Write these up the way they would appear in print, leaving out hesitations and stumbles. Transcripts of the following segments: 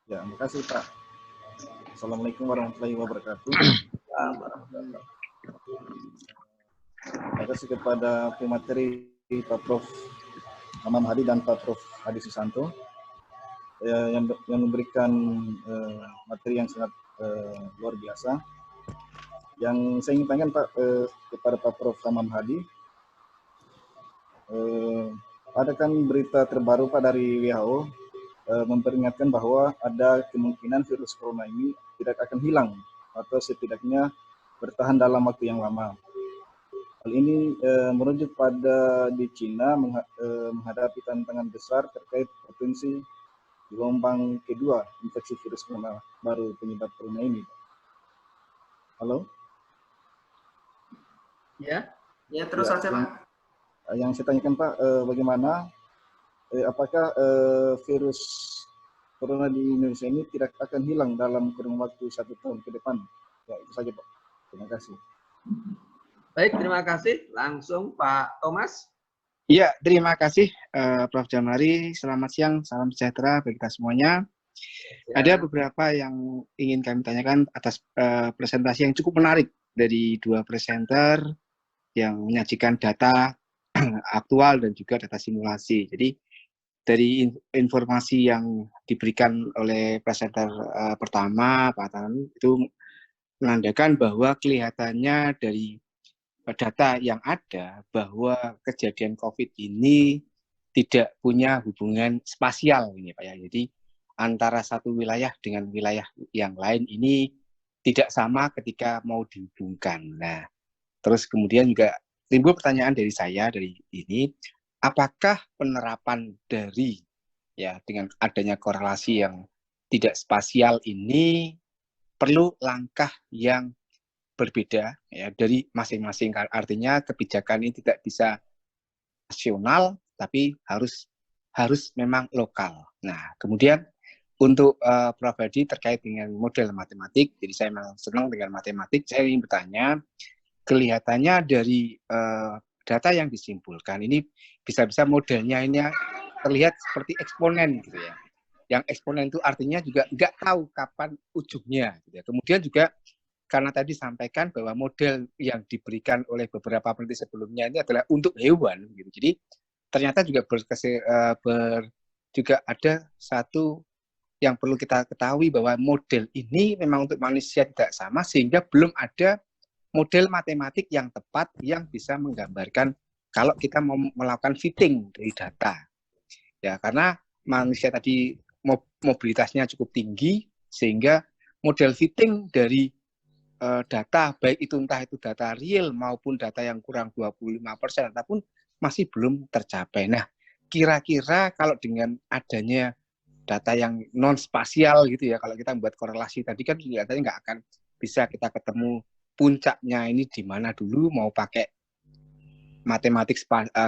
Ya, makasih Pak. Assalamualaikum warahmatullahi wabarakatuh. Terima kasih kepada pemateri Pak Prof. Hamam Hadi dan Pak Prof. Hadi Susanto yang memberikan materi yang sangat luar biasa. Yang saya ingin tanyakan Pak kepada Pak Prof. Hamam Hadi, ada kan berita terbaru Pak dari WHO memperingatkan bahwa ada kemungkinan virus corona ini tidak akan hilang atau setidaknya bertahan dalam waktu yang lama. Hal ini merujuk pada di Cina menghadapi tantangan besar terkait potensi gelombang kedua infeksi virus corona baru penyebab corona ini. Halo? Ya terus saja Pak. Yang saya tanyakan Pak, bagaimana apakah virus corona di Indonesia ini tidak akan hilang dalam kurun waktu 1 tahun ke depan? Ya, itu saja Pak. Terima kasih. Baik, terima kasih. Langsung Pak Thomas. Ya, terima kasih Prof. Jamari. Selamat siang, salam sejahtera bagi kita semuanya. Ya. Ada beberapa yang ingin kami tanyakan atas presentasi yang cukup menarik dari dua presenter yang menyajikan data aktual dan juga data simulasi. Jadi dari informasi yang diberikan oleh presenter pertama, Pak Tan, itu menandakan bahwa kelihatannya dari data yang ada bahwa kejadian COVID ini tidak punya hubungan spasial ini Pak ya. Jadi antara satu wilayah dengan wilayah yang lain ini tidak sama ketika mau dihubungkan. Nah, terus kemudian juga timbul pertanyaan dari saya dari ini, apakah penerapan dari ya dengan adanya korelasi yang tidak spasial ini perlu langkah yang berbeda ya dari masing-masing, artinya kebijakan ini tidak bisa nasional tapi harus memang lokal. Nah, kemudian untuk Prof. Hadi terkait dengan model matematik, jadi saya memang senang dengan matematik, saya ingin bertanya, kelihatannya dari data yang disimpulkan ini bisa-bisa modelnya ini terlihat seperti eksponen gitu ya. Yang eksponen itu artinya juga nggak tahu kapan ujungnya gitu ya. Kemudian juga karena tadi sampaikan bahwa model yang diberikan oleh beberapa peneliti sebelumnya ini adalah untuk hewan gitu. Jadi ternyata juga juga ada satu yang perlu kita ketahui bahwa model ini memang untuk manusia tidak sama, sehingga belum ada model matematik yang tepat yang bisa menggambarkan kalau kita mau melakukan fitting dari data. Ya, karena manusia tadi mobilitasnya cukup tinggi, sehingga model fitting dari data, baik itu entah itu data real maupun data yang kurang 25%, ataupun masih belum tercapai. Nah, kira-kira kalau dengan adanya data yang non-spasial gitu ya, kalau kita membuat korelasi tadi kan kelihatannya nggak akan bisa kita ketemu puncaknya ini di mana dulu, mau pakai matematik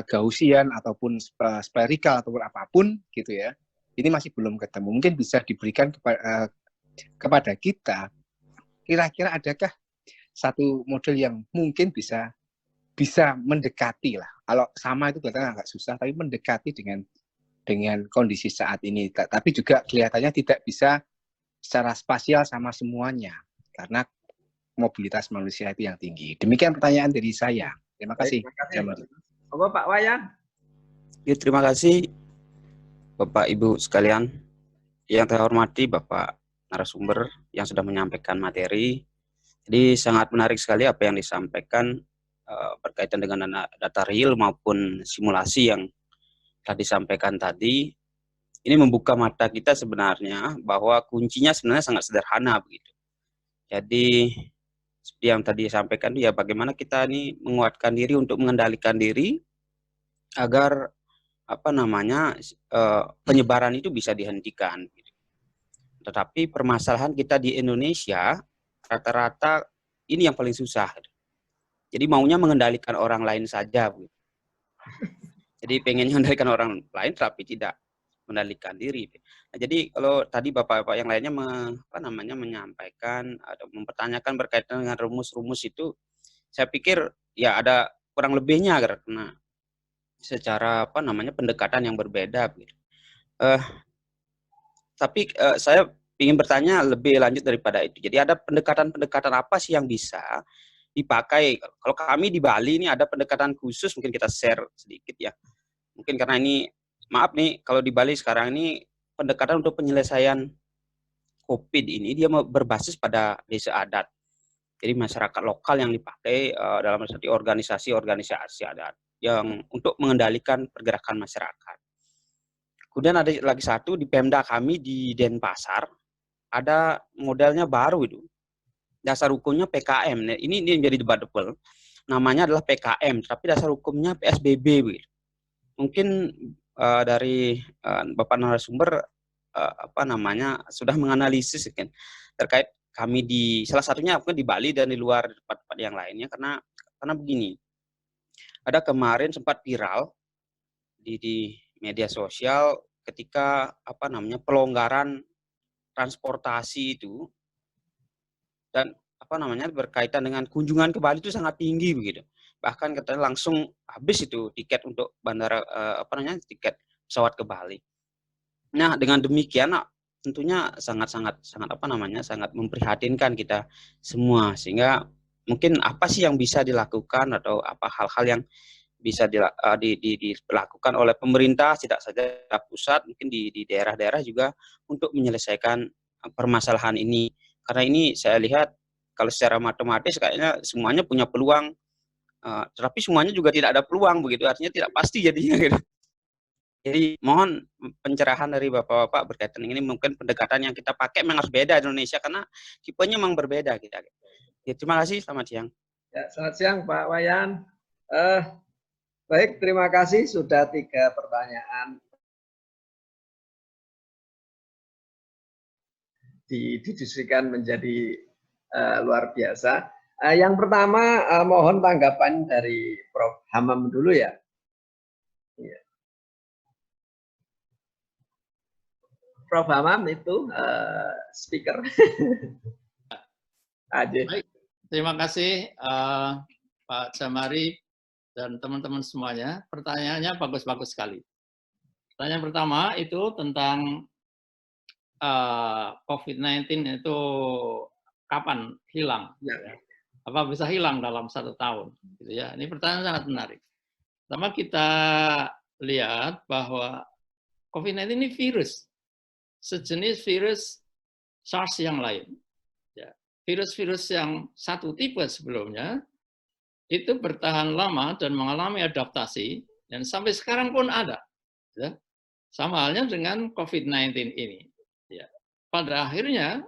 Gaussian ataupun spherical ataupun apapun gitu ya. Ini masih belum ketemu. Mungkin bisa diberikan kepada kita, kira-kira adakah satu model yang mungkin bisa mendekati lah. Kalau sama itu kelihatannya agak susah, tapi mendekati dengan kondisi saat ini. Tapi juga kelihatannya tidak bisa secara spasial sama semuanya, karena mobilitas manusia itu yang tinggi. Demikian pertanyaan dari saya. Terima kasih. Bapak Pak Wayan. Ya, terima kasih Bapak Ibu sekalian. Yang saya hormati Bapak narasumber yang sudah menyampaikan materi. Jadi sangat menarik sekali apa yang disampaikan berkaitan dengan data real maupun simulasi yang telah disampaikan tadi. Ini membuka mata kita sebenarnya bahwa kuncinya sebenarnya sangat sederhana begitu. Jadi seperti yang tadi disampaikan, ya bagaimana kita ini menguatkan diri untuk mengendalikan diri agar penyebaran itu bisa dihentikan. Tetapi permasalahan kita di Indonesia rata-rata ini yang paling susah. Jadi maunya mengendalikan orang lain saja. Jadi pengen mengendalikan orang lain tapi tidak mengendalikan diri. Nah, jadi kalau tadi bapak-bapak yang lainnya menyampaikan atau mempertanyakan berkaitan dengan rumus-rumus itu, saya pikir ya ada kurang lebihnya karena secara pendekatan yang berbeda. Tapi saya ingin bertanya lebih lanjut daripada itu. Jadi ada pendekatan-pendekatan apa sih yang bisa dipakai? Kalau kami di Bali ini ada pendekatan khusus, mungkin kita share sedikit ya. Mungkin karena ini, maaf nih, kalau di Bali sekarang ini pendekatan untuk penyelesaian COVID ini dia berbasis pada desa adat. Jadi masyarakat lokal yang dipakai dalam arti organisasi-organisasi adat yang untuk mengendalikan pergerakan masyarakat. Kemudian ada lagi satu di Pemda kami di Denpasar, ada modelnya baru itu. Dasar hukumnya PKM. Nah, ini menjadi debatable. Namanya adalah PKM, tapi dasar hukumnya PSBB. Begitu. Mungkin dari Bapak narasumber sudah menganalisis kan, terkait kami di salah satunya mungkin di Bali dan di luar tempat-tempat yang lainnya, karena begini. Ada kemarin sempat viral di media sosial ketika pelonggaran transportasi itu dan berkaitan dengan kunjungan ke Bali itu sangat tinggi begitu. Bahkan katanya langsung habis itu tiket untuk bandara tiket pesawat ke Bali. Nah, dengan demikian tentunya sangat memprihatinkan kita semua, sehingga mungkin apa sih yang bisa dilakukan atau apa hal-hal yang bisa dilakukan oleh pemerintah, tidak saja pusat, mungkin di daerah-daerah juga untuk menyelesaikan permasalahan ini. Karena ini saya lihat kalau secara matematis kayaknya semuanya punya peluang, tetapi semuanya juga tidak ada peluang begitu, artinya tidak pasti jadinya gitu. Jadi mohon pencerahan dari Bapak-Bapak berkaitan ini, mungkin pendekatan yang kita pakai memang harus beda di Indonesia karena tipenya memang berbeda kita. Ya, terima kasih, selamat siang. Ya, selamat siang Pak Wayan. Baik, terima kasih sudah 3 pertanyaan didiskusikan menjadi luar biasa. Yang pertama mohon tanggapan dari Prof. Hamam dulu ya. Ya. Prof. Hamam itu speaker. Baik, terima kasih Pak Jamari dan teman-teman semuanya. Pertanyaannya bagus-bagus sekali. Pertanyaan pertama itu tentang COVID-19 itu kapan hilang? Ya. Apa bisa hilang dalam 1 tahun? Gitu ya. Ini pertanyaan sangat menarik. Pertama kita lihat bahwa COVID-19 ini virus, sejenis virus SARS yang lain. Ya. Virus-virus yang satu tipe sebelumnya itu bertahan lama dan mengalami adaptasi, dan sampai sekarang pun ada. Ya. Sama halnya dengan COVID-19 ini. Ya. Pada akhirnya,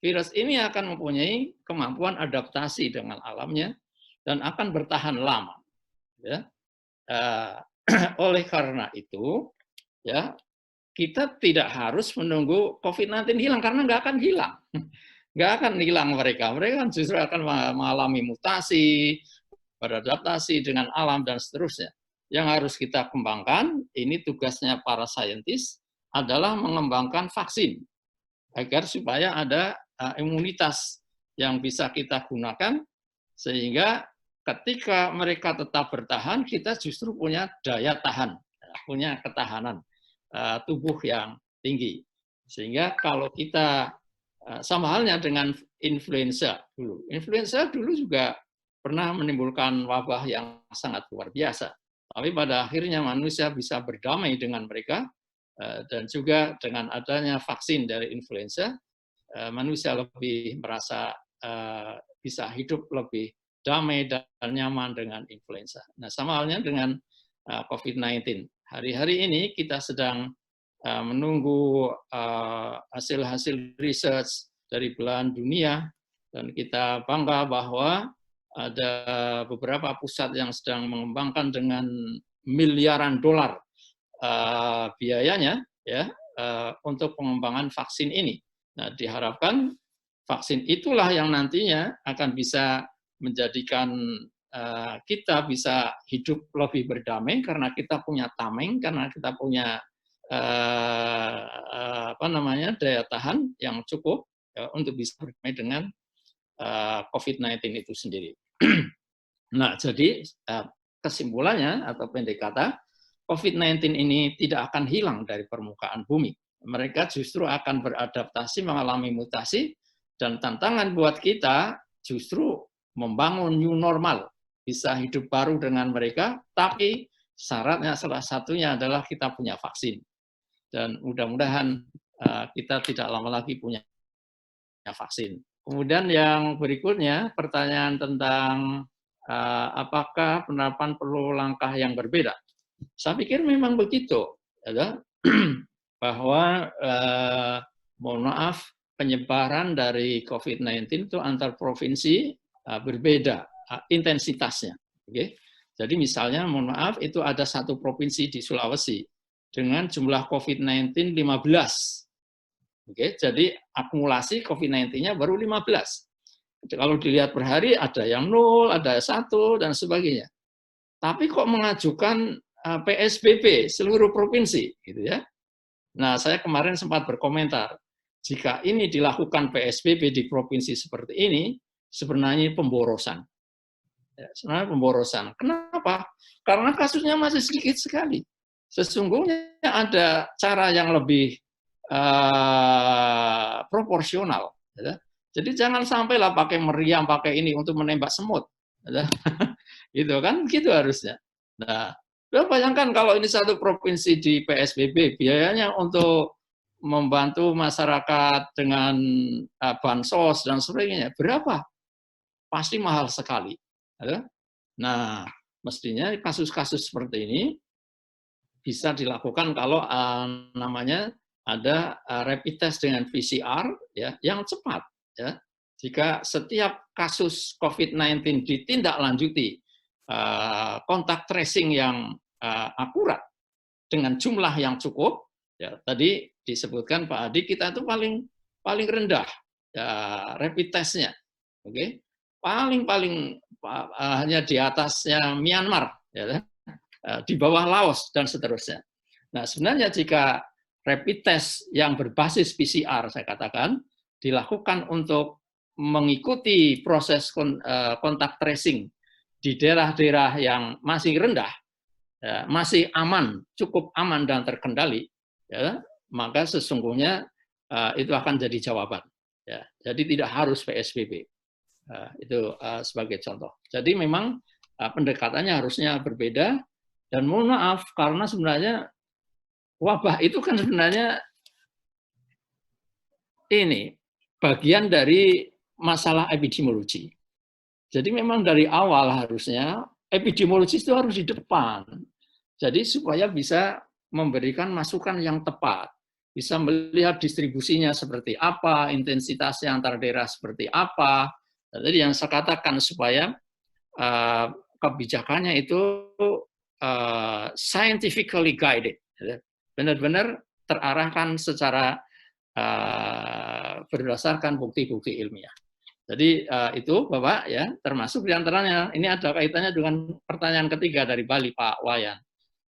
virus ini akan mempunyai kemampuan adaptasi dengan alamnya dan akan bertahan lama. Ya. Oleh karena itu, ya, kita tidak harus menunggu COVID-19 hilang, karena nggak akan hilang. Nggak akan hilang mereka. Mereka kan justru akan mengalami mutasi, beradaptasi dengan alam, dan seterusnya. Yang harus kita kembangkan, ini tugasnya para saintis, adalah mengembangkan vaksin. Agar supaya ada imunitas yang bisa kita gunakan, sehingga ketika mereka tetap bertahan, kita justru punya daya tahan, punya ketahanan tubuh yang tinggi. Sehingga kalau kita, sama halnya dengan influenza dulu. Influenza dulu juga pernah menimbulkan wabah yang sangat luar biasa. Tapi pada akhirnya manusia bisa berdamai dengan mereka, dan juga dengan adanya vaksin dari influenza, manusia lebih merasa bisa hidup lebih damai dan nyaman dengan influenza. Nah, sama halnya dengan COVID-19. Hari-hari ini kita sedang menunggu hasil-hasil research dari belahan dunia, dan kita bangga bahwa ada beberapa pusat yang sedang mengembangkan dengan miliaran dolar biayanya ya untuk pengembangan vaksin ini. Nah, diharapkan vaksin itulah yang nantinya akan bisa menjadikan kita bisa hidup lebih berdamai, karena kita punya tameng, karena kita punya daya tahan yang cukup ya, untuk bisa berdamai dengan COVID-19 itu sendiri. Nah, jadi kesimpulannya atau pendek kata, COVID-19 ini tidak akan hilang dari permukaan bumi. mereka justru akan beradaptasi, mengalami mutasi, dan tantangan buat kita justru membangun new normal, bisa hidup baru dengan mereka, tapi syaratnya salah satunya adalah kita punya vaksin. Dan mudah-mudahan kita tidak lama lagi punya vaksin. Kemudian yang berikutnya, pertanyaan tentang apakah penerapan perlu langkah yang berbeda. Saya pikir memang begitu, ya, bahwa mohon maaf, penyebaran dari COVID-19 itu antar provinsi berbeda intensitasnya. Oke? Jadi misalnya, mohon maaf, itu ada satu provinsi di Sulawesi dengan jumlah COVID-19 15. Oke, jadi akumulasi COVID-19-nya baru 15. Kalau dilihat per hari ada yang 0, ada 1, dan sebagainya. Tapi kok mengajukan PSBB seluruh provinsi, gitu ya? Nah, saya kemarin sempat berkomentar, jika ini dilakukan PSBB di provinsi seperti ini, sebenarnya pemborosan. Ya, sebenarnya pemborosan. Kenapa? Karena kasusnya masih sedikit sekali. Sesungguhnya ada cara yang lebih proporsional. Ya. Jadi jangan sampailah pakai meriam, pakai ini untuk menembak semut. Ya. Gitu kan, gitu harusnya. Nah, bayangkan kalau ini satu provinsi di PSBB, biayanya untuk membantu masyarakat dengan bansos dan sebagainya, berapa? Pasti mahal sekali. Nah, mestinya kasus-kasus seperti ini bisa dilakukan kalau namanya ada rapid test dengan PCR ya, yang cepat. Ya. Jika setiap kasus COVID-19 ditindaklanjuti kontak tracing yang akurat dengan jumlah yang cukup, ya, tadi disebutkan Pak Adi, kita itu paling rendah ya, rapid testnya, oke, paling hanya di atasnya Myanmar, ya, di bawah Laos dan seterusnya. Nah, sebenarnya jika rapid test yang berbasis PCR, saya katakan, dilakukan untuk mengikuti proses kontak tracing di daerah-daerah yang masih rendah, ya, masih aman, cukup aman dan terkendali, ya, maka sesungguhnya itu akan jadi jawaban. Ya. Jadi tidak harus PSBB. Itu sebagai contoh. Jadi memang pendekatannya harusnya berbeda, dan mohon maaf karena sebenarnya wabah itu kan sebenarnya ini bagian dari masalah epidemiologi. Jadi memang dari awal harusnya epidemiologis itu harus di depan. Jadi supaya bisa memberikan masukan yang tepat, bisa melihat distribusinya seperti apa, intensitasnya antar daerah seperti apa. Jadi yang saya katakan supaya kebijakannya itu scientifically guided, benar-benar terarahkan secara berdasarkan bukti-bukti ilmiah. Jadi itu Bapak ya, termasuk diantaranya ini ada kaitannya dengan pertanyaan ketiga dari Bali Pak Wayan.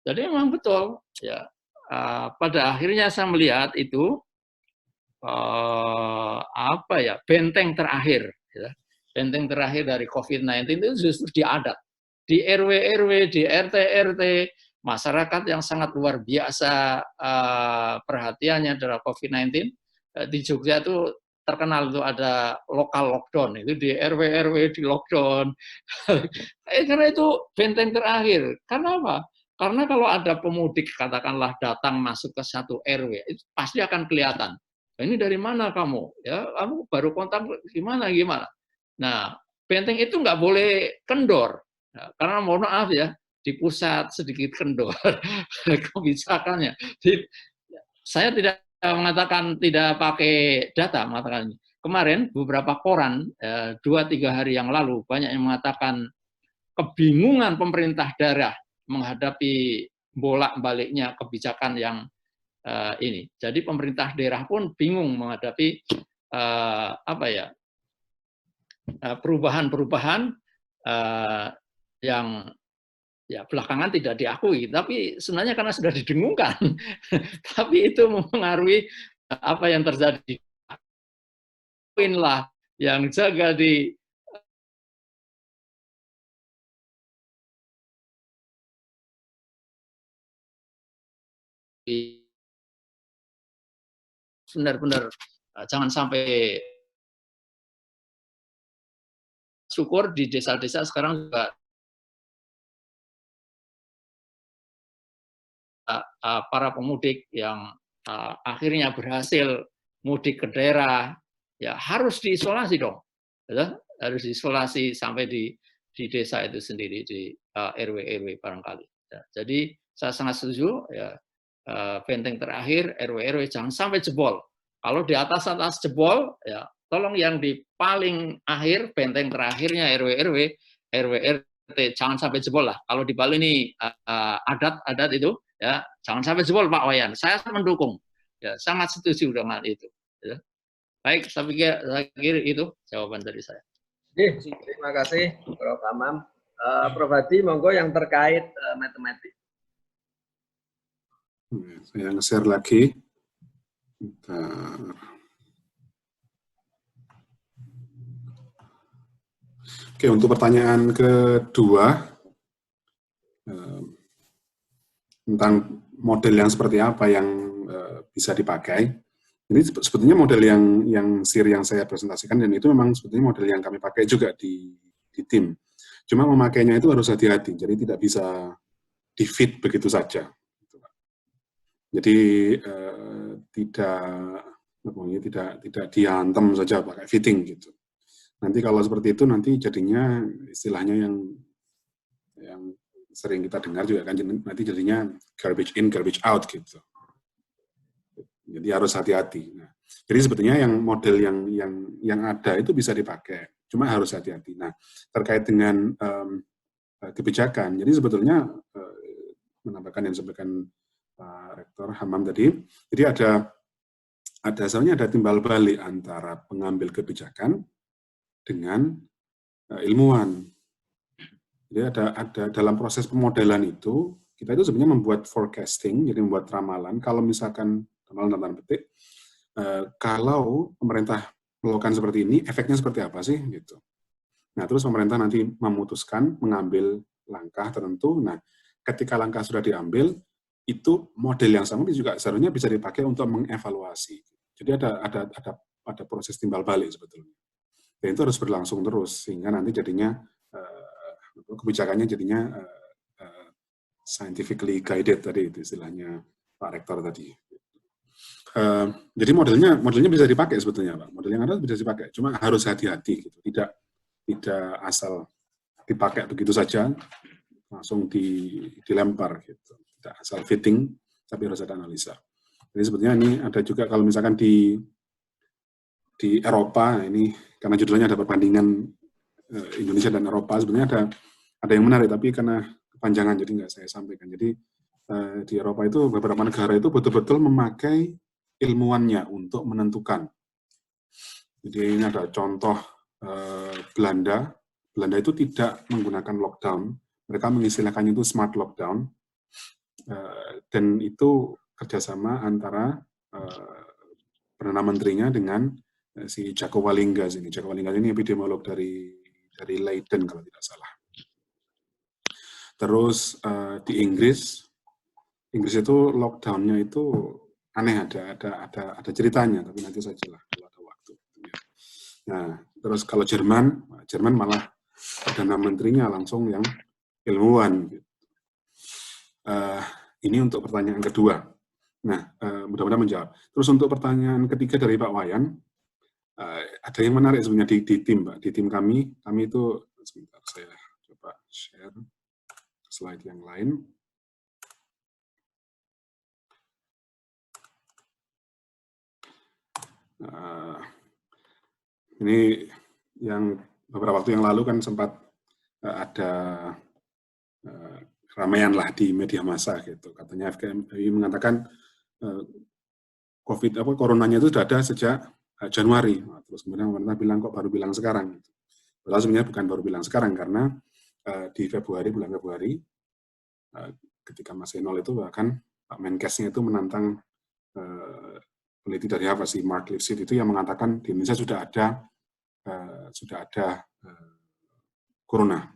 Jadi memang betul ya, pada akhirnya saya melihat itu apa ya, benteng terakhir ya. Benteng terakhir dari COVID-19 itu justru di adat, di RW-RW, di RT-RT, masyarakat yang sangat luar biasa perhatiannya terhadap COVID-19. Di Jogja itu terkenal itu ada lokal lockdown, itu di RW-RW di lockdown. Karena itu benteng terakhir. Karena apa? Karena kalau ada pemudik katakanlah datang masuk ke satu RW, itu pasti akan kelihatan. Ini dari mana kamu? Ya, kamu baru kontak gimana? Nah, benteng itu nggak boleh kendor, nah, karena mohon maaf ya, di pusat sedikit kendor kebijakannya. Saya tidak mengatakan tidak pakai data, mengatakan ini. Kemarin beberapa koran 2-3 hari yang lalu banyak yang mengatakan kebingungan pemerintah daerah menghadapi bolak-baliknya kebijakan yang ini. Jadi pemerintah daerah pun bingung menghadapi apa ya, perubahan-perubahan yang ya belakangan tidak diakui, tapi sebenarnya karena sudah didengungkan, tapi itu mempengaruhi apa yang terjadi. Lah yang jaga di benar-benar jangan sampai syukur di desa-desa sekarang juga para pemudik yang akhirnya berhasil mudik ke daerah, ya harus diisolasi dong, ya, harus diisolasi sampai di desa itu sendiri, di RW barangkali. Ya, jadi saya sangat setuju, ya, benteng terakhir RW jangan sampai jebol. Kalau di atas jebol, ya tolong yang di paling akhir benteng terakhirnya RW RT jangan sampai jebol lah. Kalau di Bali ini adat itu, ya jangan sampai jebol Pak Wayan. Saya mendukung, ya sangat setuju dengan itu. Ya. Baik, saya pikir itu jawaban dari saya. Terima kasih Prof. Hamam. Prof. Hadi, monggo yang terkait matematik. Saya nge-share lagi. Bentar. Oke, untuk pertanyaan kedua, tentang model yang seperti apa yang bisa dipakai. Ini sebetulnya model yang SIR yang saya presentasikan, dan itu memang sebetulnya model yang kami pakai juga di tim. Cuma memakainya itu harus hati-hati, jadi tidak bisa di-feed begitu saja. Jadi tidak dihantam saja pakai fitting gitu. Nanti kalau seperti itu nanti jadinya istilahnya yang sering kita dengar juga kan, nanti jadinya garbage in garbage out gitu. Jadi harus hati-hati. Nah, jadi sebetulnya yang model yang ada itu bisa dipakai, cuma harus hati-hati. Nah, terkait dengan kebijakan, jadi sebetulnya menambahkan yang disampaikan Pak Rektor Hamam tadi, jadi ada timbal balik antara pengambil kebijakan dengan ilmuwan. Jadi ada dalam proses pemodelan itu, kita itu sebenarnya membuat forecasting, jadi membuat ramalan. Kalau misalkan ramalan tanda petik, kalau pemerintah melakukan seperti ini, efeknya seperti apa sih? Gitu. Nah, terus pemerintah nanti memutuskan mengambil langkah tertentu. Nah, ketika langkah sudah diambil, itu model yang sama juga seharusnya bisa dipakai untuk mengevaluasi. Jadi ada proses timbal balik sebetulnya. Dan itu harus berlangsung terus, sehingga nanti jadinya kebijakannya jadinya scientifically guided tadi, itu istilahnya Pak Rektor tadi. Jadi modelnya bisa dipakai sebetulnya, Pak. Model yang ada bisa dipakai, cuma harus hati-hati gitu. Tidak asal dipakai begitu saja, langsung dilempar gitu. Tidak asal fitting, tapi harus ada analisa. Jadi sebetulnya ini ada juga kalau misalkan di Eropa, ini karena judulnya ada perbandingan Indonesia dan Eropa, sebenarnya ada yang menarik, tapi karena kepanjangan jadi nggak saya sampaikan. Jadi di Eropa itu beberapa negara itu betul-betul memakai ilmuwannya untuk menentukan. Jadi ini ada contoh Belanda. Belanda itu tidak menggunakan lockdown, mereka mengistilahkannya itu smart lockdown, dan itu kerjasama antara Perdana Menterinya dengan si Jacco Wallingas ini. Jacco Wallingas ini epidemiolog dari Leiden kalau tidak salah. Terus di Inggris itu lockdown-nya itu aneh, ada ceritanya, tapi nanti sajalah kalau ada waktu. Nah, terus kalau Jerman malah Perdana Menterinya langsung yang ilmuwan. Ini untuk pertanyaan kedua. Nah, mudah-mudahan menjawab. Terus untuk pertanyaan ketiga dari Pak Wayan, ada yang menarik sebenarnya di tim, Pak. Di tim kami itu, sebentar saya coba share slide yang lain. Ini yang beberapa waktu yang lalu kan sempat ada keramaian lah di media massa gitu. Katanya FKMI mengatakan coronanya itu sudah ada sejak Januari. Nah, terus kemudian pemerintah bilang kok baru bilang sekarang. Padahal sebenarnya bukan baru bilang sekarang, karena di bulan Februari ketika masih nol itu bahkan Pak Menkesnya itu menantang peneliti dari Harvard, si Mark Lipset itu yang mengatakan di Indonesia sudah ada corona.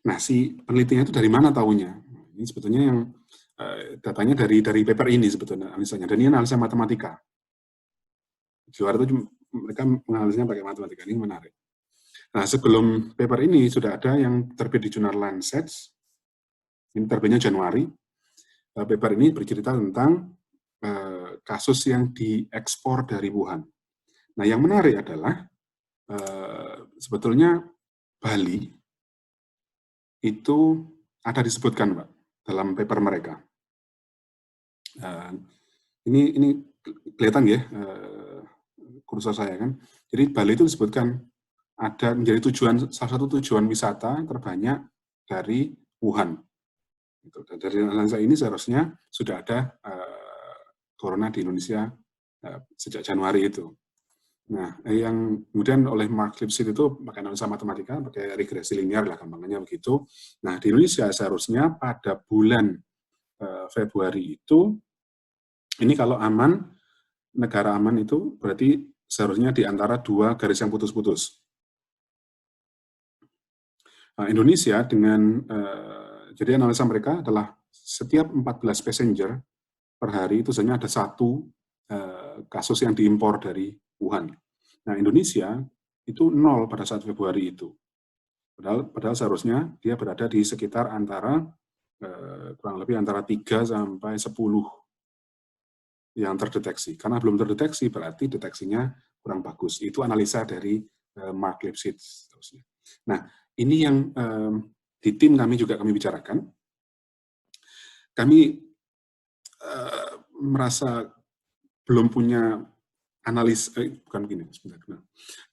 Nah, si penelitinya itu dari mana tahunya? Ini sebetulnya yang datanya dari paper ini sebetulnya analisanya, dan ini analisa matematika. Di luar itu mereka menganalisnya pakai matematika. Ini menarik. Nah, sebelum paper ini sudah ada yang terbit di jurnal Lancet. Ini terbitnya Januari. Paper ini bercerita tentang kasus yang diekspor dari Wuhan. Nah, yang menarik adalah sebetulnya Bali itu ada disebutkan, Pak, dalam paper mereka. Ini kelihatan ya, kursor saya kan. Jadi Bali itu disebutkan ada menjadi salah satu tujuan wisata terbanyak dari Wuhan. Dan dari analisa ini seharusnya sudah ada corona di Indonesia sejak Januari itu. Nah, yang kemudian oleh Mark Lipset itu pakai analisa matematika, pakai regresi linear lah gampangnya begitu. Nah, di Indonesia seharusnya pada bulan Februari itu, ini kalau aman, negara aman itu berarti seharusnya di antara dua garis yang putus-putus. Nah, Indonesia dengan, jadi analisa mereka adalah setiap 14 passenger per hari itu sebenarnya ada satu kasus yang diimpor dari Wuhan. Nah, Indonesia itu 0 pada saat Februari itu. Padahal seharusnya dia berada di sekitar antara kurang lebih antara 3 sampai 10 yang terdeteksi. Karena belum terdeteksi berarti deteksinya kurang bagus. Itu analisa dari Mark Lipset. Nah, ini yang di tim kami juga kami bicarakan. Kami merasa belum punya bukan begini, sebentar.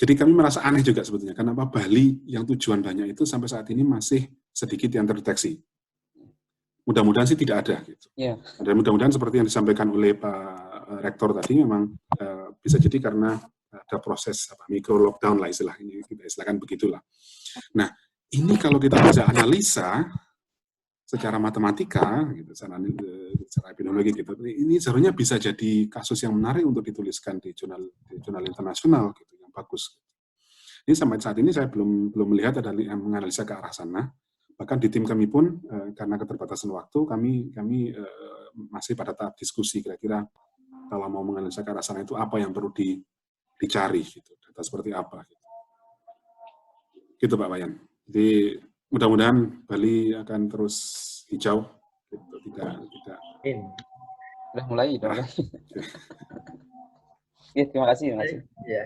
Jadi kami merasa aneh juga sebetulnya, kenapa Bali yang tujuan banyak itu sampai saat ini masih sedikit yang terdeteksi. Mudah-mudahan sih tidak ada. Gitu. Yeah. Dan mudah-mudahan seperti yang disampaikan oleh Pak Rektor tadi, memang bisa jadi karena ada proses micro lockdown lah istilahnya, kita istilahkan begitulah. Nah, ini kalau kita bisa analisa secara matematika, gitu, secara epidemiologi, gitu, ini seharusnya bisa jadi kasus yang menarik untuk dituliskan di jurnal internasional, gitu, yang bagus. Ini sampai saat ini saya belum melihat ada yang menganalisa ke arah sana. Bahkan di tim kami pun karena keterbatasan waktu, kami masih pada tahap diskusi kira-kira kalau mau menganalisa ke arah sana itu apa yang perlu dicari, gitu, data seperti apa. Gitu Pak Wayan. Jadi mudah-mudahan Bali akan terus hijau, gitu. tidak. Udah mulai. Ya, terima kasih. Ya.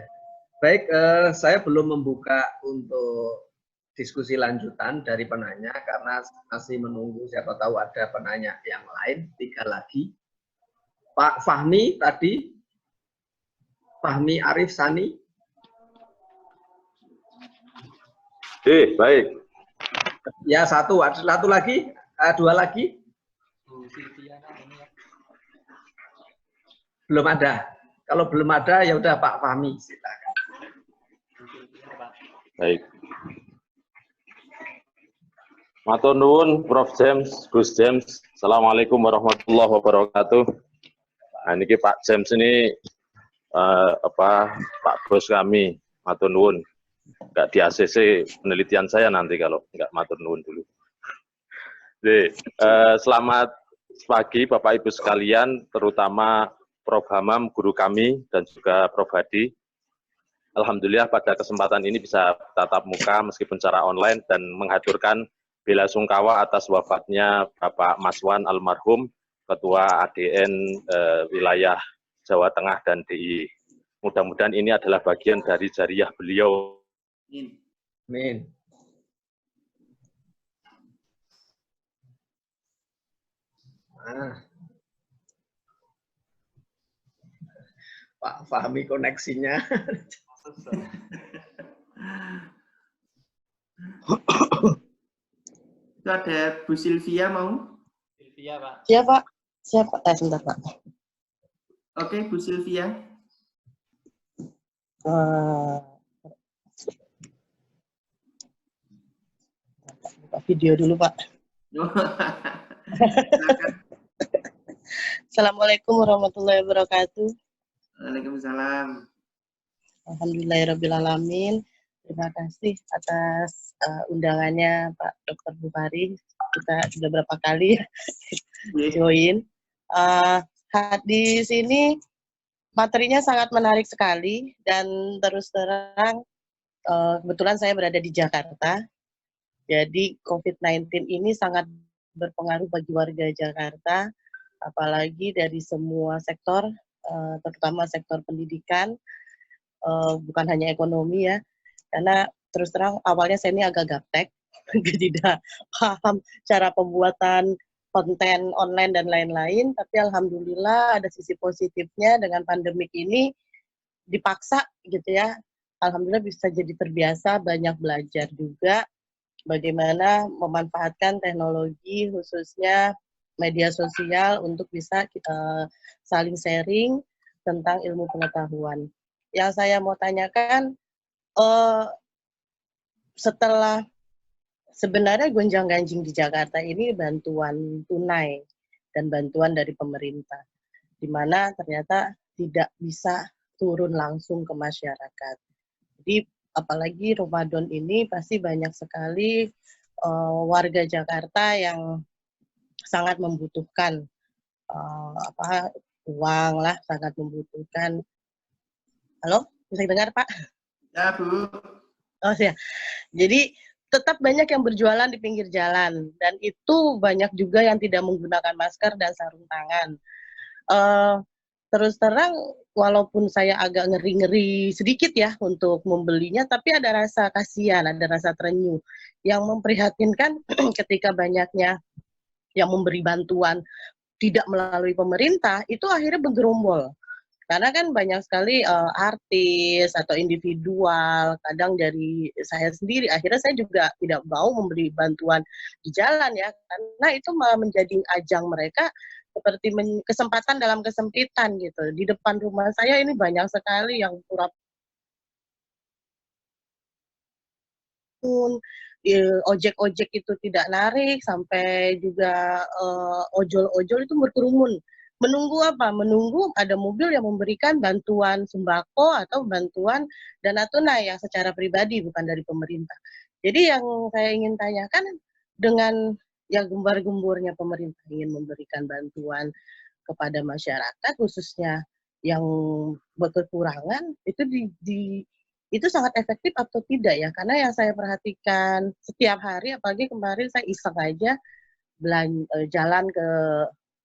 Baik, saya belum membuka untuk diskusi lanjutan dari penanya karena masih menunggu, siapa tahu ada penanya yang lain, 3 lagi. Pak Fahmi tadi, Fahmi Arif Sani. Baik. Ya, satu lagi, 2 lagi. Belum ada. Kalau belum ada, ya udah Pak Fahmi, silakan. Baik. Matur nuwun Prof James, Gus James. Assalamualaikum warahmatullahi wabarakatuh. Nah, ini Pak James ini Pak Bos kami. Matur nuwun. Nggak di ACC penelitian saya nanti kalau nggak matur nuwun dulu. Jadi, selamat pagi Bapak Ibu sekalian, terutama Prof Hamam, guru kami, dan juga Prof Hadi. Alhamdulillah pada kesempatan ini bisa tatap muka meskipun secara online dan mengaturkan bela sungkawa atas wafatnya Bapak Maswan almarhum, Ketua ADN wilayah Jawa Tengah dan DIY. Mudah-mudahan ini adalah bagian dari jariah beliau. Amin. Pak Fahmi koneksinya. Itu ada Bu Sylvia mau? Sylvia, Pak. Iya, Pak. Siapa? Sebentar, Pak. Oke, Bu Sylvia. Buka video dulu, Pak. Assalamualaikum warahmatullahi wabarakatuh. Waalaikumsalam. Alhamdulillahirrahmanirrahim. Terima kasih atas undangannya Pak Dr. Bukhari. Kita sudah berapa kali join. Di sini materinya sangat menarik sekali dan terus terang kebetulan saya berada di Jakarta. Jadi COVID-19 ini sangat berpengaruh bagi warga Jakarta, apalagi dari semua sektor, terutama sektor pendidikan, bukan hanya ekonomi ya, karena terus terang awalnya saya ini agak gaptek, tidak paham cara pembuatan konten online dan lain-lain, tapi alhamdulillah ada sisi positifnya dengan pandemik ini dipaksa gitu ya. Alhamdulillah bisa jadi terbiasa, banyak belajar juga bagaimana memanfaatkan teknologi khususnya media sosial untuk bisa kita saling sharing tentang ilmu pengetahuan. Yang saya mau tanyakan, setelah sebenarnya gonjang-ganjing di Jakarta ini bantuan tunai dan bantuan dari pemerintah, di mana ternyata tidak bisa turun langsung ke masyarakat. Jadi apalagi Ramadan ini pasti banyak sekali warga Jakarta yang sangat membutuhkan uang lah, sangat membutuhkan. Halo, bisa dengar Pak? Ya Bu. Oh ya, jadi tetap banyak yang berjualan di pinggir jalan dan itu banyak juga yang tidak menggunakan masker dan sarung tangan. Terus terang, walaupun saya agak ngeri-ngeri sedikit ya untuk membelinya, tapi ada rasa kasihan, ada rasa terenyuh. Yang memprihatinkan ketika banyaknya yang memberi bantuan tidak melalui pemerintah, itu akhirnya bergerombol. Karena kan banyak sekali artis atau individual, kadang dari saya sendiri, akhirnya saya juga tidak mau memberi bantuan di jalan ya, karena itu malah menjadi ajang mereka seperti kesempatan dalam kesempitan gitu. Di depan rumah saya ini banyak sekali yang ojek-ojek itu tidak narik, sampai juga ojol-ojol itu berkerumun. Menunggu apa? Menunggu ada mobil yang memberikan bantuan sembako atau bantuan dana tunai yang secara pribadi, bukan dari pemerintah. Jadi yang saya ingin tanyakan, dengan yang gembar-gembornya pemerintah ingin memberikan bantuan kepada masyarakat, khususnya yang berkekurangan, itu itu sangat efektif atau tidak ya? Karena yang saya perhatikan setiap hari, apalagi kemarin saya iseng aja jalan ke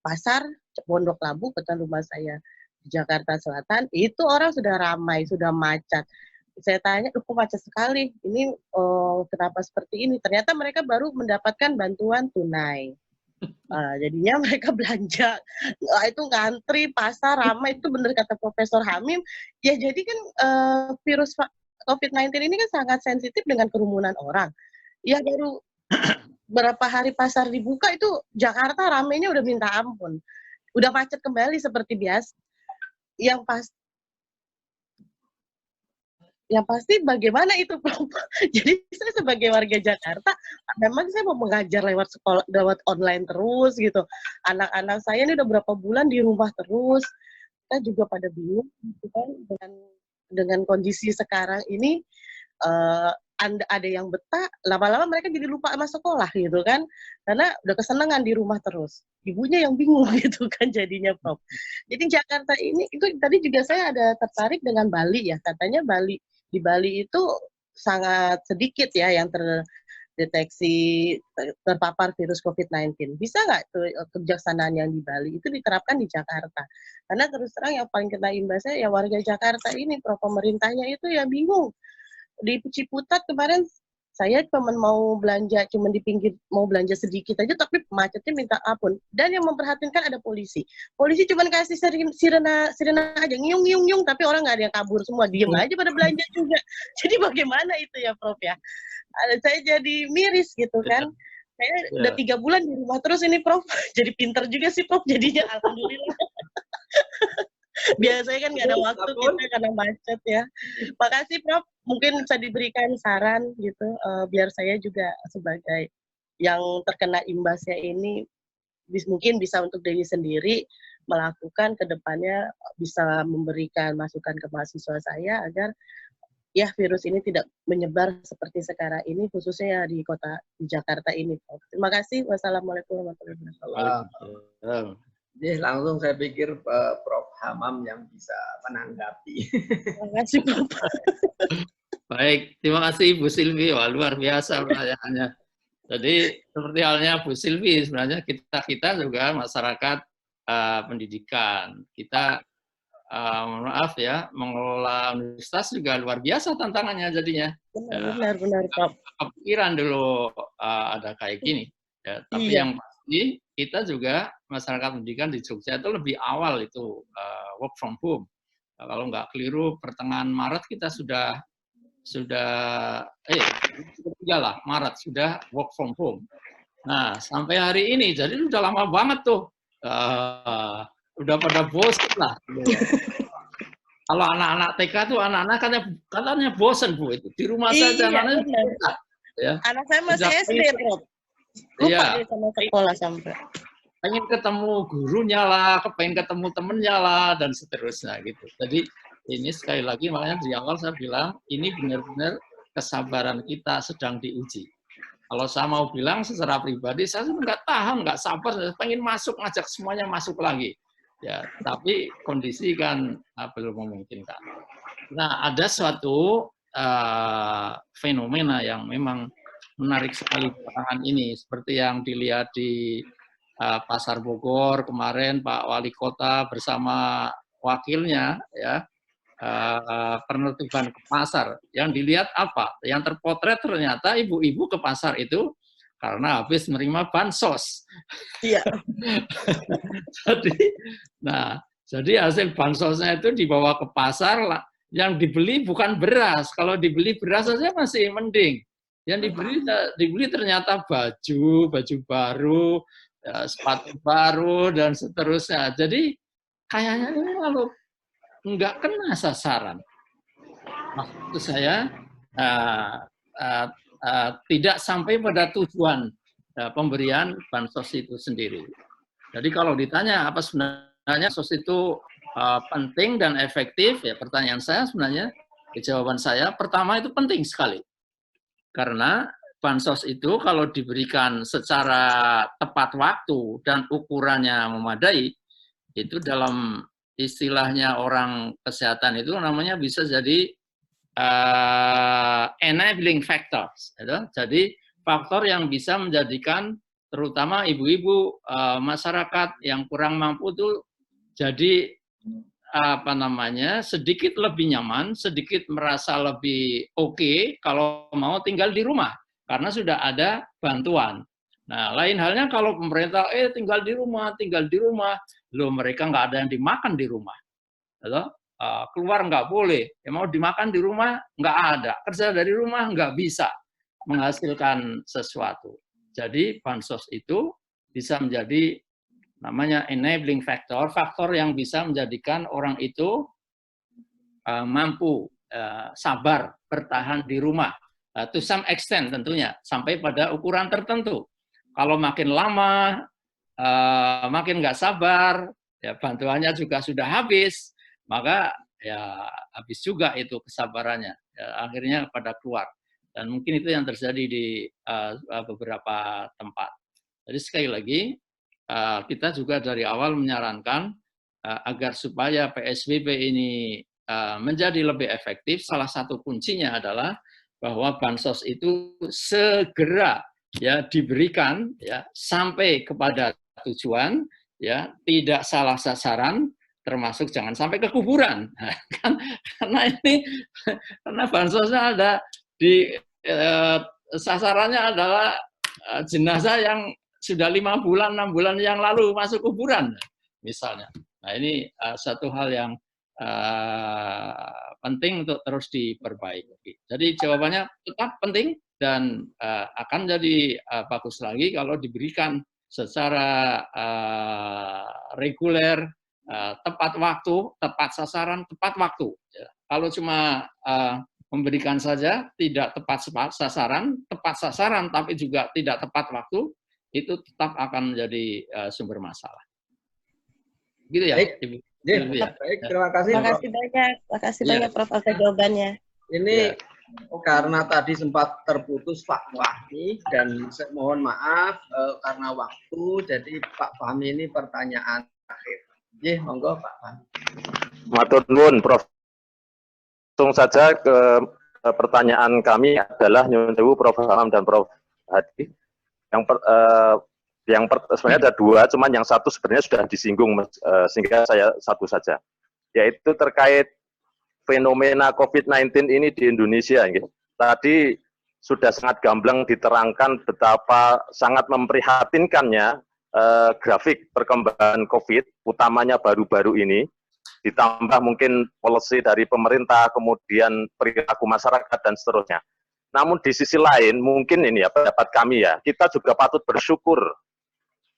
pasar Pondok Labu, kebetulan rumah saya di Jakarta Selatan, itu orang sudah ramai, sudah macet. Saya tanya, kok macet sekali? Ini kenapa seperti ini? Ternyata mereka baru mendapatkan bantuan tunai. Jadinya mereka belanja, itu ngantri pasar ramai, itu benar kata Profesor Hamim. Ya jadi kan virus COVID-19 ini kan sangat sensitif dengan kerumunan orang. Ya baru berapa hari pasar dibuka itu Jakarta ramainya udah minta ampun. Udah macet kembali seperti biasa. Yang pasti bagaimana itu, Prof? Jadi saya sebagai warga Jakarta, memang saya mau mengajar lewat sekolah, lewat online terus gitu. Anak-anak saya ini udah berapa bulan di rumah terus. Kita juga pada bingung gitu kan dengan kondisi sekarang ini. Ada yang betah, lama-lama mereka jadi lupa sama sekolah gitu kan, karena udah kesenangan di rumah terus. Ibunya yang bingung gitu kan jadinya, Prof. Jadi Jakarta ini, itu tadi juga saya ada tertarik dengan Bali ya, katanya di Bali itu sangat sedikit ya yang terdeteksi terpapar virus COVID-19. Bisa nggak tuh kebijaksanaan yang di Bali itu diterapkan di Jakarta? Karena terus terang yang paling kena imbasnya ya warga Jakarta ini, Prof, pemerintahnya itu ya bingung. Di Ciputat kemarin saya cuma mau belanja, cuma di pinggir mau belanja sedikit aja, tapi macetnya minta ampun. Dan yang memperhatikan ada polisi. Polisi cuma kasih sirena aja, ngiung, tapi orang nggak ada yang kabur semua, diem aja pada belanja juga. Jadi bagaimana itu ya, Prof ya? Saya jadi miris gitu kan. Saya udah 3 bulan di rumah terus ini, Prof. Jadi pinter juga sih, Prof, jadinya alhamdulillah. Biasanya kan nggak ada waktu kita karena macet ya. Makasih, Prof. Mungkin bisa diberikan saran gitu, biar saya juga sebagai yang terkena imbasnya ini mungkin bisa untuk diri sendiri melakukan ke depannya, bisa memberikan masukan ke mahasiswa saya agar ya virus ini tidak menyebar seperti sekarang ini, khususnya di kota di Jakarta ini, Prof. Terima kasih. Wassalamualaikum warahmatullahi wabarakatuh. langsung saya pikir Prof. Hamam yang bisa menanggapi. Terima kasih Bapak. Baik, terima kasih Bu Silvi. Wah, luar biasa pertanyaannya. Jadi seperti halnya Bu Silvi, sebenarnya kita juga masyarakat pendidikan. Kita maaf ya, mengelola universitas juga luar biasa tantangannya jadinya. Benar, Prof. Kepikiran dulu ada kayak gini. Ya, tapi Iya. yang pasti kita juga masyarakat pendidikan di Jogja itu lebih awal itu work from home. Kalau nggak keliru pertengahan Maret kita sudah Maret sudah work from home. Nah sampai hari ini jadi udah lama banget tuh. Udah pada bosan lah. Kalau anak-anak TK tuh anak-anak katanya bosan Bu itu di rumah saja anaknya. Ya. Anak saya masih SD, Prof. Lupa dia sama sekolah sampai. Pengen ketemu gurunya lah, pengen ketemu temennya lah, dan seterusnya gitu. Jadi ini sekali lagi makanya di awal saya bilang ini benar-benar kesabaran kita sedang diuji. Kalau saya mau bilang secara pribadi saya nggak tahan, nggak sabar, pengen masuk, ngajak semuanya masuk lagi. Ya, tapi kondisi kan belum memungkinkan. Nah, ada suatu fenomena yang memang menarik sekali belakangan ini, seperti yang dilihat di Pasar Bogor kemarin Pak Wali Kota bersama wakilnya, ya penertiban ke pasar. Yang dilihat apa? Yang terpotret ternyata ibu-ibu ke pasar itu karena habis menerima bansos. Iya. jadi hasil bansosnya itu dibawa ke pasar, yang dibeli bukan beras. Kalau dibeli beras saja masih mending. Yang dibeli ternyata baju baru, sepatu baru, dan seterusnya. Jadi kayaknya ini kalau nggak kena sasaran. Maksud saya tidak sampai pada tujuan pemberian bansos itu sendiri. Jadi kalau ditanya apa sebenarnya bansos itu penting dan efektif, ya pertanyaan saya sebenarnya, jawaban saya pertama itu penting sekali. Karena bansos itu kalau diberikan secara tepat waktu dan ukurannya memadai, itu dalam istilahnya orang kesehatan itu namanya bisa jadi enabling factors. Jadi faktor yang bisa menjadikan terutama ibu-ibu masyarakat yang kurang mampu itu jadi sedikit lebih nyaman, sedikit merasa lebih oke kalau mau tinggal di rumah karena sudah ada bantuan. Nah, lain halnya kalau pemerintah tinggal di rumah, loh mereka nggak ada yang dimakan di rumah, keluar nggak boleh, mau dimakan di rumah nggak ada, kerja dari rumah nggak bisa menghasilkan sesuatu. Jadi bansos itu bisa menjadi namanya enabling factor, faktor yang bisa menjadikan orang itu mampu sabar bertahan di rumah, to some extent tentunya, sampai pada ukuran tertentu. Kalau makin lama, makin nggak sabar, ya bantuannya juga sudah habis, maka ya habis juga itu kesabarannya, ya, akhirnya pada keluar. Dan mungkin itu yang terjadi di beberapa tempat. Jadi sekali lagi, kita juga dari awal menyarankan agar supaya PSBB ini menjadi lebih efektif, salah satu kuncinya adalah bahwa bansos itu segera ya diberikan ya sampai kepada tujuan, ya tidak salah sasaran, termasuk jangan sampai ke kuburan. Karena bansosnya ada di sasarannya adalah jenazah yang sudah 5 bulan, 6 bulan yang lalu masuk kuburan, misalnya. Nah ini satu hal yang penting untuk terus diperbaiki. Jadi jawabannya tetap penting dan akan jadi bagus lagi kalau diberikan secara reguler, tepat waktu, tepat sasaran, tepat waktu. Kalau cuma memberikan saja tidak tepat sasaran tapi juga tidak tepat waktu, itu tetap akan menjadi sumber masalah. Gitu ya, Ibu. Baik, terima kasih. Terima kasih banyak Prof atas jawabannya. Ini karena tadi sempat terputus Pak Fahmi dan mohon maaf karena waktu, jadi Pak Fahmi ini pertanyaan Monggo Pak. Matur nuwun, Prof. Langsung saja ke pertanyaan kami adalah nyuwun sewu Prof. Hamam dan Prof. Hadi. Sebenarnya ada dua, cuman yang satu sebenarnya sudah disinggung, sehingga saya satu saja, yaitu terkait fenomena COVID-19 ini di Indonesia. Tadi sudah sangat gamblang diterangkan betapa sangat memprihatinkannya grafik perkembangan COVID, utamanya baru-baru ini, ditambah mungkin policy dari pemerintah, kemudian perilaku masyarakat, dan seterusnya. Namun di sisi lain, mungkin ini ya pendapat kami ya, kita juga patut bersyukur.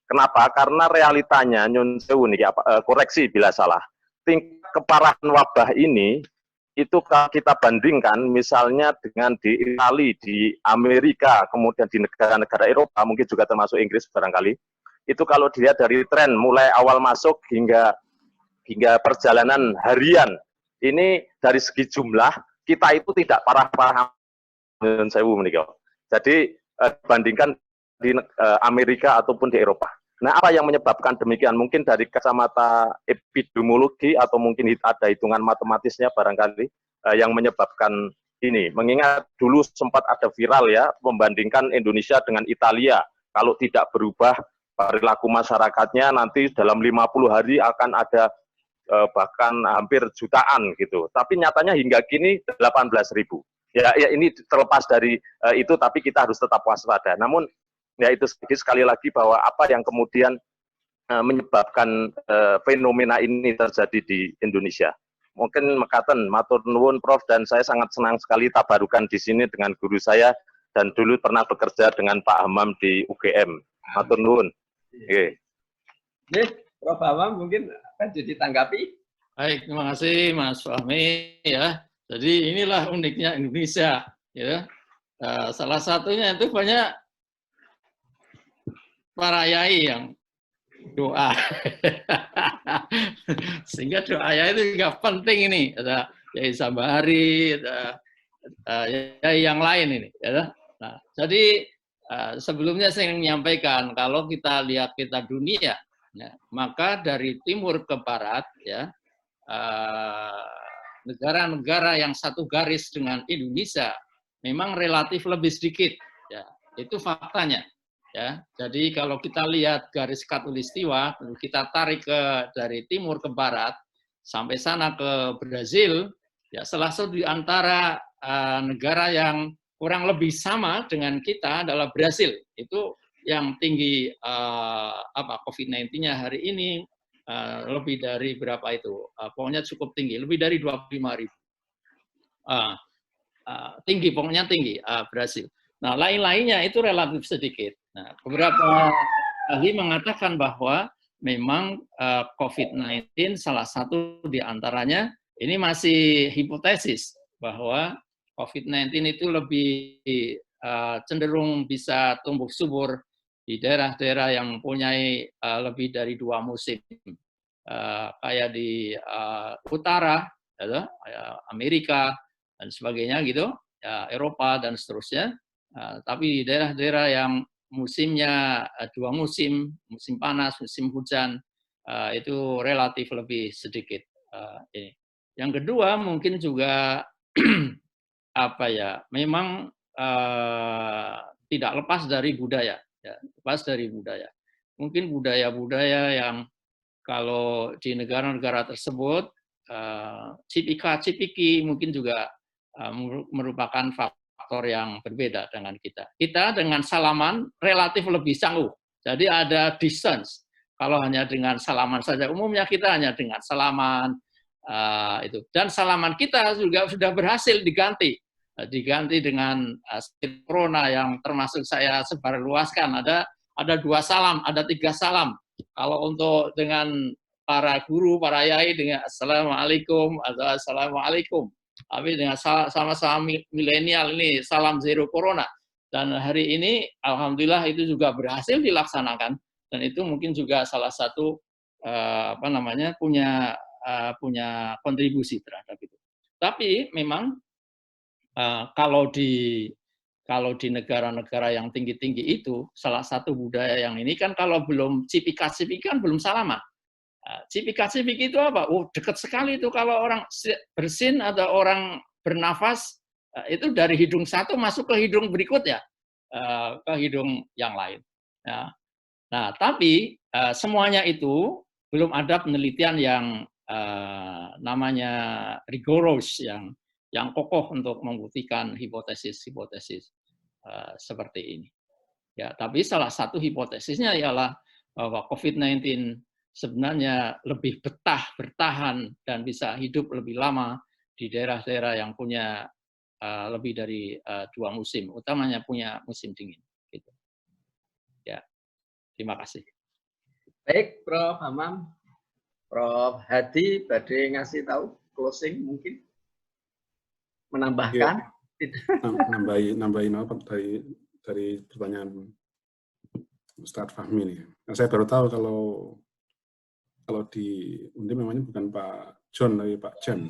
Kenapa? Karena realitanya, nyun sewu nih, koreksi bila salah, tingkat keparahan wabah ini, itu kalau kita bandingkan misalnya dengan di Italia, di Amerika, kemudian di negara-negara Eropa, mungkin juga termasuk Inggris barangkali, itu kalau dilihat dari tren mulai awal masuk hingga perjalanan harian, ini dari segi jumlah, kita itu tidak parah-parah. Jadi bandingkan di Amerika ataupun di Eropa. Nah, apa yang menyebabkan demikian? Mungkin dari kacamata epidemiologi atau mungkin ada hitungan matematisnya barangkali yang menyebabkan ini. Mengingat dulu sempat ada viral ya, membandingkan Indonesia dengan Italia. Kalau tidak berubah perilaku masyarakatnya, nanti dalam 50 hari akan ada bahkan hampir jutaan gitu. Tapi nyatanya hingga kini 18.000. Ya ini terlepas dari itu, tapi kita harus tetap waspada. Namun ya itu sekali lagi bahwa apa yang kemudian menyebabkan fenomena ini terjadi di Indonesia. Mungkin mekaten matur nuwun Prof, dan saya sangat senang sekali tabarukan di sini dengan guru saya dan dulu pernah bekerja dengan Pak Hamam di UGM. Matur nuwun. Oke. Prof Hamam mungkin akan ditanggapi. Baik, terima kasih Mas Fahmi ya. Jadi inilah uniknya Indonesia ya. Salah satunya itu banyak para yai yang doa. Sehingga doa yai itu juga penting ini. Ada Yai Sabari, ada yai yang lain ini. Ya. Nah, jadi sebelumnya saya ingin menyampaikan, kalau kita lihat kita dunia, ya, maka dari timur ke barat, ya, negara-negara yang satu garis dengan Indonesia memang relatif lebih sedikit. Ya, itu faktanya. Ya, jadi kalau kita lihat garis khatulistiwa, kita tarik dari timur ke barat sampai sana ke Brazil, ya salah satu di antara negara yang kurang lebih sama dengan kita adalah Brazil. Itu yang tinggi COVID-19-nya hari ini lebih dari berapa itu? Pokoknya cukup tinggi, lebih dari 25.000. Tinggi, pokoknya tinggi Brazil. Nah, lain-lainnya itu relatif sedikit. Nah, beberapa ahli mengatakan bahwa memang COVID-19 salah satu di antaranya, ini masih hipotesis, bahwa COVID-19 itu lebih cenderung bisa tumbuh subur di daerah-daerah yang mempunyai lebih dari 2 musim. Kayak di utara, Amerika, dan sebagainya gitu, Eropa, dan seterusnya. Tapi di daerah-daerah yang musimnya 2 musim, musim panas, musim hujan, itu relatif lebih sedikit. Ini. Yang kedua mungkin juga memang tidak lepas dari budaya, ya, lepas dari budaya. Mungkin budaya-budaya yang kalau di negara-negara tersebut cipika-cipiki mungkin juga merupakan faktor yang berbeda dengan kita. Kita dengan salaman relatif lebih cangguh. Jadi ada distance. Kalau hanya dengan salaman saja, umumnya kita hanya dengan salaman itu. Dan salaman kita juga sudah berhasil diganti dengan corona yang termasuk saya sebarluaskan. Ada 2 salam, ada 3 salam. Kalau untuk dengan para guru, para yai dengan assalamualaikum atau assalamualaikum. Tapi dengan sama-sama milenial ini salam zero corona. Dan hari ini alhamdulillah itu juga berhasil dilaksanakan, dan itu mungkin juga salah satu punya kontribusi terhadap itu. Tapi memang kalau di negara-negara yang tinggi-tinggi itu, salah satu budaya yang ini kan kalau belum cipika-cipikan belum salaman. Cipika-cipiki itu apa? Oh, dekat sekali itu kalau orang bersin atau orang bernafas, itu dari hidung satu masuk ke hidung berikutnya, ke hidung yang lain. Ya. Nah, tapi semuanya itu belum ada penelitian yang namanya rigorous, yang kokoh untuk membuktikan hipotesis-hipotesis seperti ini. Ya, tapi salah satu hipotesisnya ialah bahwa COVID-19 sebenarnya lebih bertahan dan bisa hidup lebih lama di daerah-daerah yang punya lebih dari 2 musim, utamanya punya musim dingin. Gitu. Ya, terima kasih. Baik, Prof. Hamam. Prof. Hadi, badai ngasih tahu closing mungkin? Menambahkan? Nambahin apa dari pertanyaan Ustadz Fahmi nih. Nah, saya baru tahu kalau di Undip namanya bukan Pak John, tapi Pak Jan.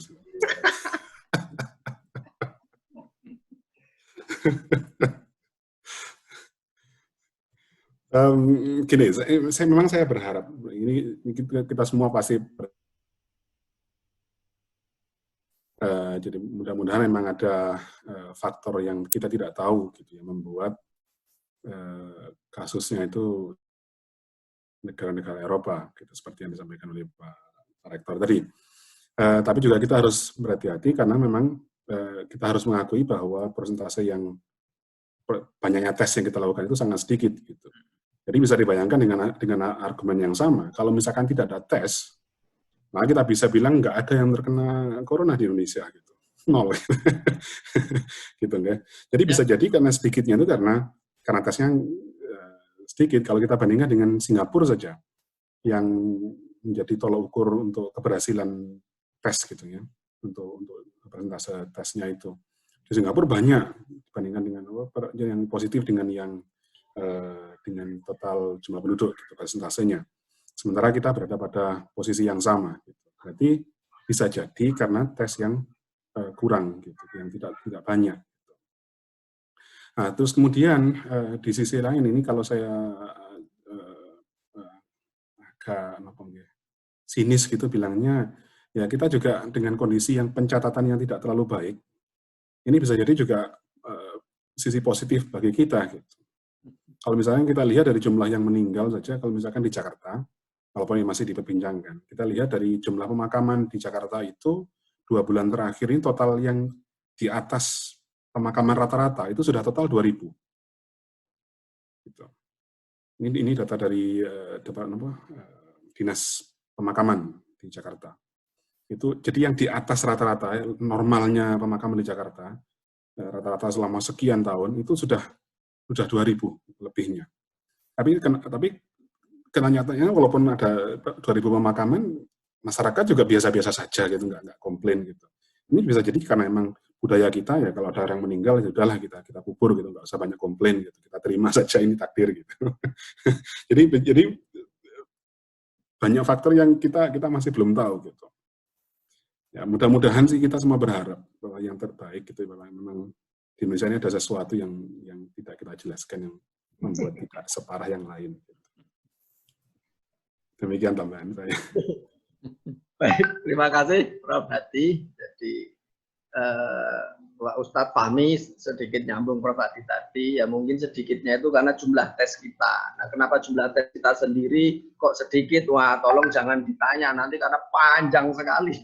Gini, saya berharap ini kita semua pasti jadi mudah-mudahan memang ada faktor yang kita tidak tahu gitu yang membuat kasusnya itu negara-negara Eropa gitu, seperti yang disampaikan oleh Pak Rektor tadi. Tapi juga kita harus berhati-hati karena memang kita harus mengakui bahwa persentase yang banyaknya tes yang kita lakukan itu sangat sedikit gitu. Jadi bisa dibayangkan dengan argumen yang sama. Kalau misalkan tidak ada tes, maka kita bisa bilang nggak ada yang terkena corona di Indonesia gitu. 0. Gitu kan. Jadi bisa jadi karena sedikitnya itu karena tesnya sedikit. Kalau kita bandingkan dengan Singapura saja yang menjadi tolok ukur untuk keberhasilan tes gitu ya, untuk persentase tesnya itu. Di Singapura banyak dibandingkan dengan yang positif dengan yang dengan total jumlah penduduk gitu, persentasenya. Sementara kita berada pada posisi yang sama. Gitu. Berarti bisa jadi karena tes yang kurang, gitu, yang tidak banyak. Gitu. Nah, terus kemudian di sisi lain ini kalau saya agak sinis gitu bilangnya, ya kita juga dengan kondisi yang pencatatan yang tidak terlalu baik, ini bisa jadi juga sisi positif bagi kita. Gitu. Kalau misalnya kita lihat dari jumlah yang meninggal saja, kalau misalkan di Jakarta, walaupun ini masih diperbincangkan, kita lihat dari jumlah pemakaman di Jakarta itu 2 bulan terakhir ini total yang di atas pemakaman rata-rata itu sudah total 2.000. Gitu. Ini data dari Dinas Pemakaman di Jakarta. Itu jadi yang di atas rata-rata normalnya pemakaman di Jakarta rata-rata selama sekian tahun itu sudah 2.000 lebihnya. Tapi kenyataannya walaupun ada 2.000 pemakaman, masyarakat juga biasa-biasa saja gitu, nggak komplain gitu. Ini bisa jadi karena emang budaya kita ya kalau ada orang meninggal ya udahlah kita kubur gitu, nggak usah banyak komplain gitu, kita terima saja ini takdir gitu. jadi banyak faktor yang kita masih belum tahu gitu. Ya mudah-mudahan sih kita semua berharap bahwa yang terbaik gitu, bahwa memang di Indonesia ini ada sesuatu yang tidak kita jelaskan yang membuat tidak separah yang lain. Demikian tambahan saya. Baik, terima kasih Prof. Hadi. Jadi Ustadz Fahmi sedikit nyambung Prof. Hadi tadi, ya mungkin sedikitnya itu karena jumlah tes kita. Nah, kenapa jumlah tes kita sendiri kok sedikit? Wah, tolong jangan ditanya nanti karena panjang sekali.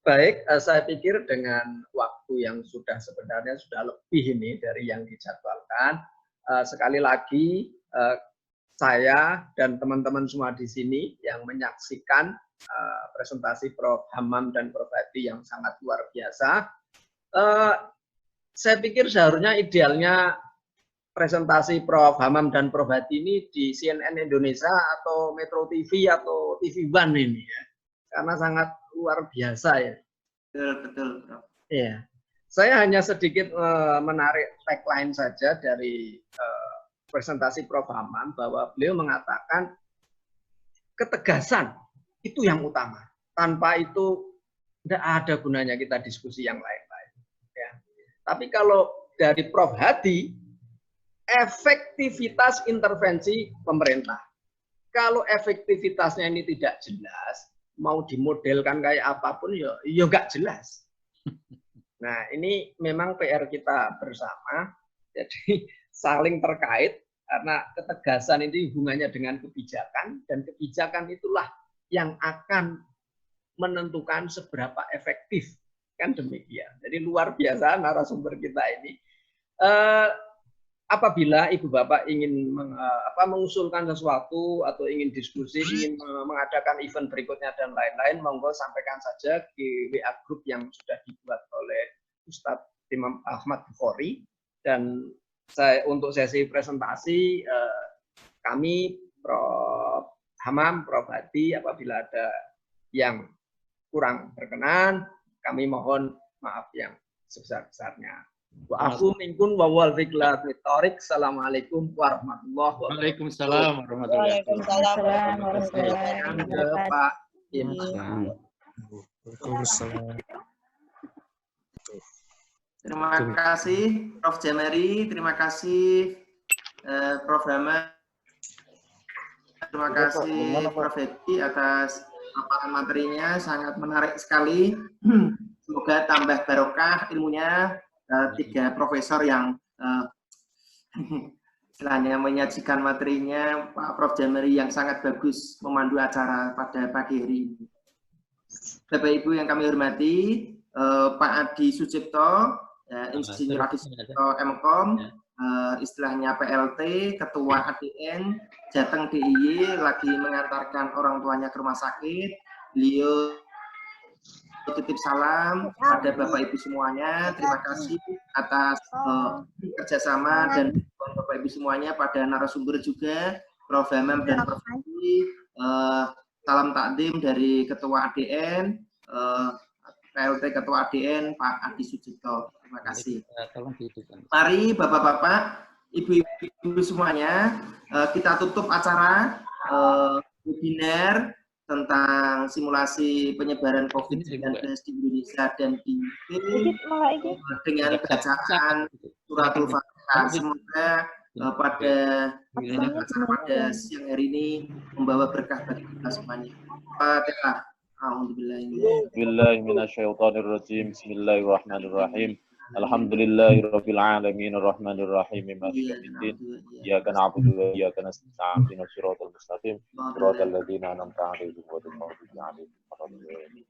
Baik, saya pikir dengan waktu yang sebenarnya sudah lebih ini dari yang dijadwalkan. Sekali lagi, saya dan teman-teman semua di sini yang menyaksikan presentasi Prof. Hamam dan Prof. Hadi yang sangat luar biasa. Saya pikir seharusnya idealnya presentasi Prof. Hamam dan Prof. Hadi ini di CNN Indonesia atau Metro TV atau TV One ini ya. Karena sangat luar biasa ya. Betul, Prof. Iya. Saya hanya sedikit menarik tagline saja dari presentasi Prof. Hamam bahwa beliau mengatakan ketegasan itu yang utama. Tanpa itu tidak ada gunanya kita diskusi yang lain-lain. Ya. Tapi kalau dari Prof. Hadi, efektivitas intervensi pemerintah. kalau efektivitasnya ini tidak jelas, mau dimodelkan kayak apapun ya nggak jelas. Nah, ini memang PR kita bersama, jadi saling terkait karena ketegasan ini hubungannya dengan kebijakan, dan kebijakan itulah yang akan menentukan seberapa efektif, kan demikian. Jadi luar biasa narasumber kita ini. Apabila Ibu Bapak ingin mengusulkan sesuatu atau ingin diskusi, ingin mengadakan event berikutnya dan lain-lain, monggo sampaikan saja di WA group yang sudah dibuat oleh Ustadz Imam Ahmad Bukhari. Dan untuk sesi presentasi, kami Prof. Hamam, Prof. Hadi, apabila ada yang kurang berkenan, kami mohon maaf yang sebesar-besarnya. Wa'afu minkun wa wal fiklat mitorik. Assalamualaikum warahmatullahi wabarakatuh. Waalaikumsalam warahmatullahi wabarakatuh. Pak Imam. Terima kasih Prof. Jamari, terima kasih Prof. Hamam, terima kasih Prof. Hedi atas paparan materinya, sangat menarik sekali. Semoga tambah barokah ilmunya. Tiga profesor yang istilahnya menyajikan materinya, Pak Prof. Jamari yang sangat bagus memandu acara pada pagi hari ini. Bapak Ibu yang kami hormati, Pak Adi Sucipto, Insinyur Adi Sucipto MKOM, istilahnya PLT, Ketua ADN, Jateng DIY, lagi mengantarkan orang tuanya ke rumah sakit. Beliau titip salam pada Bapak Ibu semuanya. Terima kasih atas kerjasama dan Bapak Ibu semuanya, pada narasumber juga Prof. Hamam dan Prof. Hadi. Salam takdim dari Ketua ADN, PLT Ketua ADN Pak Adi Sucipto. Terima kasih. Mari Bapak-bapak, Ibu-ibu semuanya, kita tutup acara webinar tentang simulasi penyebaran COVID-19 di Indonesia dan di UK dengan bacaan suratul Fatihah. Semoga pada siang hari ini membawa berkah bagi kita semuanya. Fatihah. Bismillahirrahmanirrahim. Bismillahirrahmanirrahim. Alhamdulillahirabbil alamin arrahmanir rahim maliki yaumiddin. Iyyaka na'budu wa iyyaka nasta'in ihdinas siratal mustaqim. Shiratal ladzina an'amta 'alaihim ghairil maghdubi 'alaihim waladdallin.